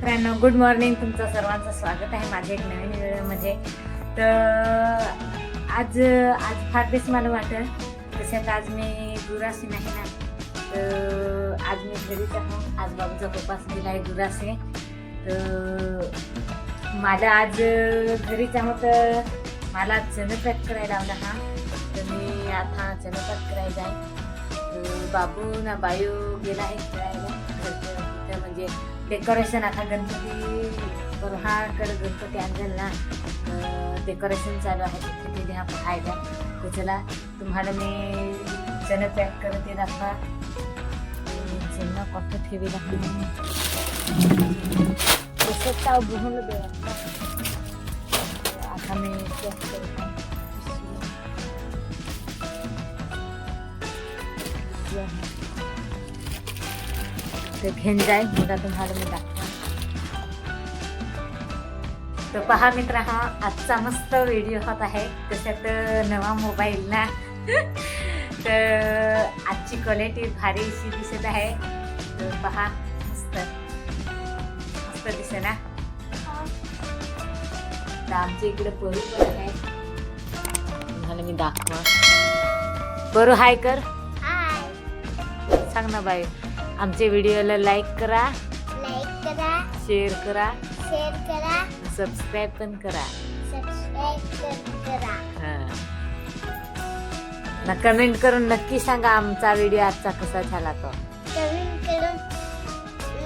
मित्रांनो, good morning. तुमचं सर्वांचं स्वागत आहे माझ्या एक नवीन व्हिडिओमध्ये. तर आज फार दिवस मला वाटत तशात आज मी दुरासी नाही ना, तर आज मी घरीच आहो. आज बाबूचा पप्पाच दिला आहे दुरासे. तर मला आज घरीच आहो, तर मला चणा पॅक करायला लावला हा. तर मी आता चणा पॅक करायचा आहे. बाबू ना बायू गेला आहे खेळायला घरचं, म्हणजे डेकोरेशन. आता गणपती बरोहाकडे गणपती आणलेल ना, डेकोरेशन चालू आहे तिथे हा पाहायला. तर चला तुम्हाला मी चणा पॅक करते दाखवा. चणा कोठं ठेवीला तसंच ताव बुहून दे. आता मी पॅक करते. ते घेऊन जाय मला तुम्हाला मी दाखवा. तर पहा मित्र, हा आजचा मस्त व्हिडिओ होत आहे. तशात नवा मोबाईल ना, तर आजची क्वालिटी भारीशी दिसत आहे. तर पहा, मस्त मस्त दिसे ना. तर आमच्या इकडे परू पण आहे, तुम्हाला मी दाखवा. परू हाय कर, सांग ना बाई. आमच्या व्हिडिओला लाईक करा, शेअर करा, सबस्क्राईब पण करा. ना कमेंट करून नक्की सांगा आमचा व्हिडिओ आजचा कसा झाला. तो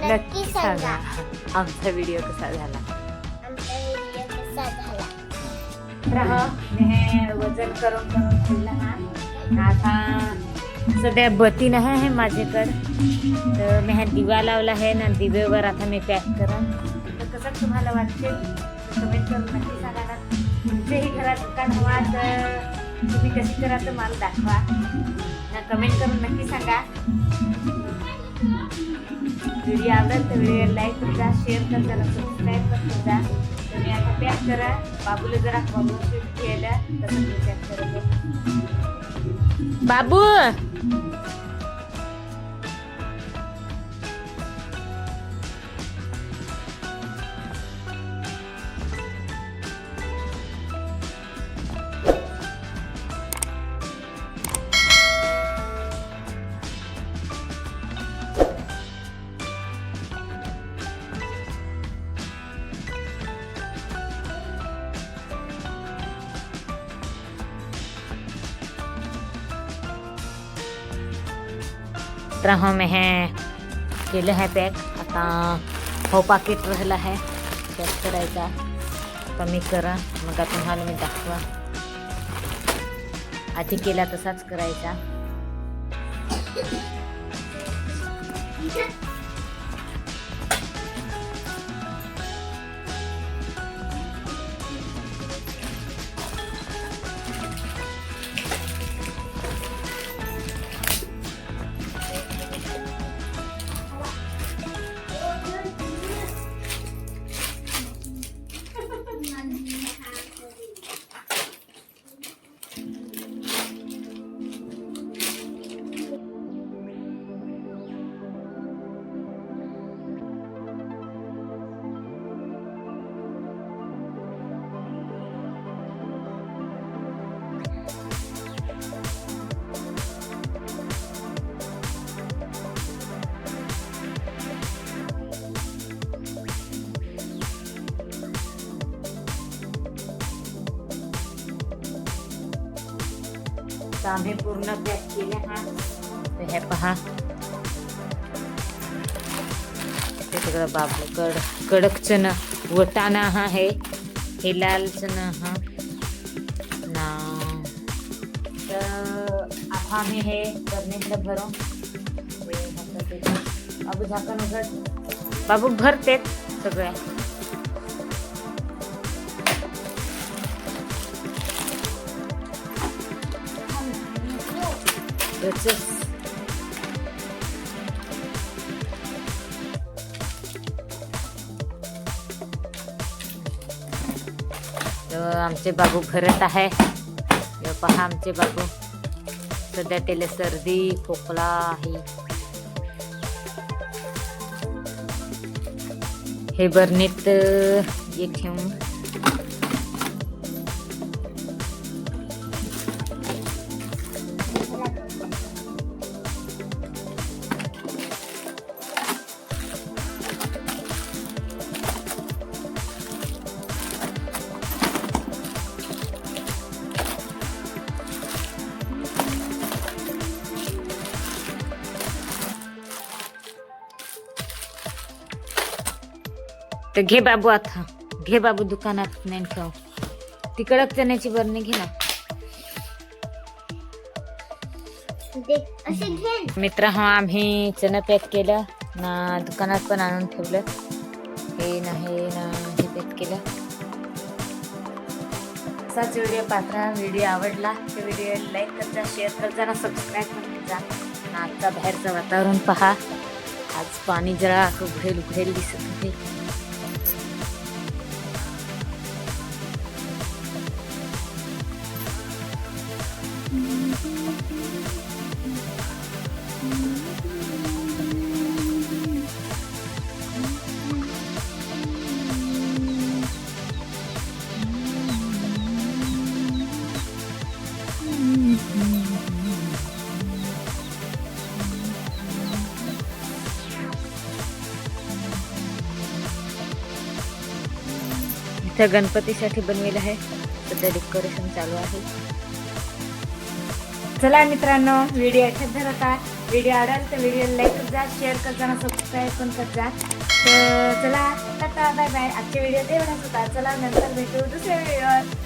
नक्की सांगा आमचा व्हिडिओ कसा झाला. मी वजन करून ठेवला हा. आता सध्या बत्ती नाही आहे माझ्याकडे, तर मी हा दिवा लावला आहे ना, दिवेवर आता मी पॅक करा. तर कसं तुम्हाला वाटते कमेंट करून नक्की सांगा ना. तुमच्याही घरात दुकान हवा तर तुम्ही कशी करा तर मला दाखवा ना, कमेंट करून नक्की सांगा. व्हिडिओ आवडेल तर व्हिडिओ लाईक करा, शेअर करा, सबस्क्राईब करा. तर मी आता पॅक करा. बाबूला जरा कॉलरशिप केलं तसं मी पॅक करतो. बाबू रहा में है केलं है पॅक. आता हो पाकिट राहिलं आहे पॅक करायचा. कमी करा मग तुम्हाला मी दाखवा. आधी केला तसाच करायचा. आम्ही पूर्ण पॅक केले हा. तर हे पहा, ते सगळं बाबू कडक चणा वटाणा हा आहे, हे लाल चणा हा ना. तर आता आम्ही हे बरणीतलं भरून बाबू झाकण उघड. बाबू भरते सगळ्या. तर आमचे बाबू भरत आहे. पहा आमचे बाबू सध्या त्याला सर्दी खोकला आहे. हे बरणीत हे ठेवून तर घे बाबू, आता घे बाबू, दुकानात नाही ठेव. ती कडक चण्याची बरणी घे ना. मित्र, हा आम्ही चणा पॅक केलं ना, दुकानात पण आणून ठेवलं. हे नाही ना, हे पॅक केलं. असाच व्हिडिओ पाहता. व्हिडिओ आवडला तर व्हिडिओ लाईक करजा, शेअर करजा ना, सबस्क्राईब पण करजा. आजचा बाहेरचं वातावरण पहा. आज पाणी जरा उघडेल उघडेल दिसत होते. इथं गणपतीसाठी बनवेल आहे. सध्या डेकोरेशन चालू आहे. चला मित्रांनो, व्हिडिओ ऐकत जर होता. व्हिडिओ आवडेल तर व्हिडिओ लाईक करजा, शेअर करजा, सबस्क्राईब पण करजा. तर चला, टाटा, बाय बाय. आजचे व्हिडिओ तेवढाच होता. चला, नंतर भेटू दुसऱ्या व्हिडिओवर.